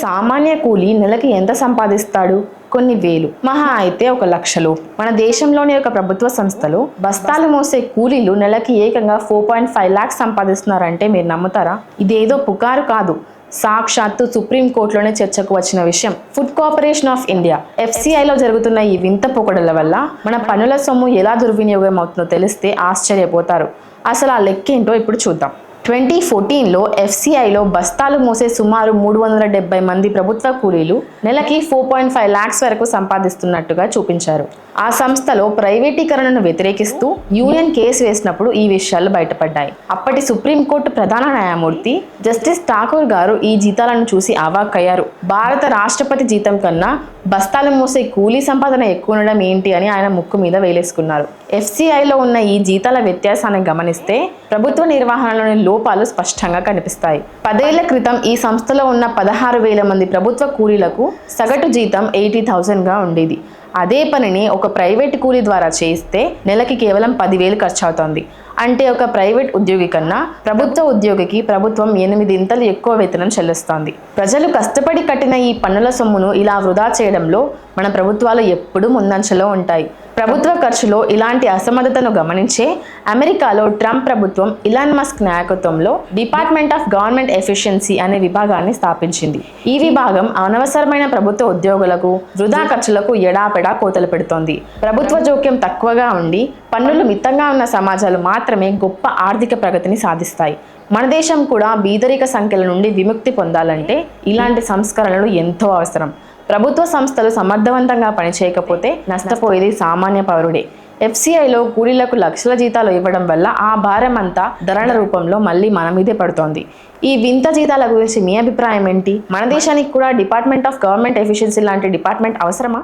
సామాన్య కూలీ నెలకి ఎంత సంపాదిస్తాడు? కొన్ని వేలు, మహా అయితే 1,00,000. మన దేశంలోని ఒక ప్రభుత్వ సంస్థలు బస్తాలు మోసే కూలీలు నెలకి ఏకంగా 4.5 lakhs సంపాదిస్తున్నారంటే మీరు నమ్ముతారా? ఇదేదో పుకారు కాదు, సాక్షాత్తు సుప్రీంకోర్టులోనే చర్చకు వచ్చిన విషయం. ఫుడ్ కార్పొరేషన్ ఆఫ్ ఇండియా FCIలో జరుగుతున్న ఈ వింత పొగడల వల్ల మన పన్నుల సొమ్ము ఎలా దుర్వినియోగం అవుతుందో తెలిస్తే ఆశ్చర్యపోతారు. అసలు ఆ లెక్కేంటో ఇప్పుడు చూద్దాం. 2014లో FCIలో బస్తాలు మోసే సుమారు 370 మంది ప్రభుత్వ కూలీలు నెలకి 4.5 lakhs వరకు సంపాదిస్తున్నట్టుగా చూపించారు. ఆ సంస్థలో ప్రైవేటీకరణను వ్యతిరేకిస్తూ యూనియన్ కేసు వేసినప్పుడు ఈ విషయాలు బయటపడ్డాయి. అప్పటి సుప్రీంకోర్టు ప్రధాన న్యాయమూర్తి జస్టిస్ ఠాకూర్ గారు ఈ జీతాలను చూసి అవాక్కయ్యారు. భారత రాష్ట్రపతి జీతం కన్నా బస్తాలు మోసే కూలీ సంపాదన ఎక్కువ ఉండడం ఏంటి అని ఆయన ముక్కు మీద వేలేసుకున్నారు. FCIలో ఉన్న ఈ జీతాల వ్యత్యాసాన్ని గమనిస్తే ప్రభుత్వ నిర్వహణలోని లోపాలు స్పష్టంగా కనిపిస్తాయి. 10 ఏళ్ల క్రితం ఈ సంస్థలో ఉన్న 16,000 మంది ప్రభుత్వ కూలీలకు సగటు జీతం 80,000గా ఉండేది. అదే పనిని ఒక ప్రైవేట్ కూలీ ద్వారా చేయిస్తే నెలకి కేవలం 10,000 ఖర్చు అవుతుంది. అంటే ఒక ప్రైవేట్ ఉద్యోగి కన్నా ప్రభుత్వ ఉద్యోగికి ప్రభుత్వం 8 ఇంతలు ఎక్కువ వేతనం చెల్లిస్తోంది. ప్రజలు కష్టపడి కట్టిన ఈ పన్నుల సొమ్మును ఇలా వృధా చేయడంలో మన ప్రభుత్వాలు ఎప్పుడూ ముందంచలో ఉంటాయి. ప్రభుత్వ ఖర్చులో ఇలాంటి అసమర్థతను గమనించే అమెరికాలో ట్రంప్ ప్రభుత్వం ఇలాన్ మస్క్ నాయకత్వంలో డిపార్ట్మెంట్ ఆఫ్ గవర్నమెంట్ ఎఫిషియన్సీ అనే విభాగాన్ని స్థాపించింది. ఈ విభాగం అనవసరమైన ప్రభుత్వ ఉద్యోగులకు, వృధా ఖర్చులకు ఎడాపెడా కోతలు పెడుతోంది. ప్రభుత్వ జోక్యం తక్కువగా ఉండి పన్నులు మితంగా ఉన్న సమాజాలు మాత్రమే గొప్ప ఆర్థిక ప్రగతిని సాధిస్తాయి. మన దేశం కూడా బీదరిక సంఖ్యల నుండి విముక్తి పొందాలంటే ఇలాంటి సంస్కరణలు ఎంతో అవసరం. ప్రభుత్వ సంస్థలు సమర్థవంతంగా పనిచేయకపోతే నష్టపోయేది సామాన్య పౌరుడే. FCIలో కూలీలకు లక్షల జీతాలు ఇవ్వడం వల్ల ఆ భారం అంతా ధరల రూపంలో మళ్ళీ మన మీదే పడుతోంది. ఈ వింత జీతాల గురించి మీ అభిప్రాయం ఏంటి? మన దేశానికి కూడా డిపార్ట్మెంట్ ఆఫ్ గవర్నమెంట్ ఎఫిషియన్సీ లాంటి డిపార్ట్మెంట్ అవసరమా?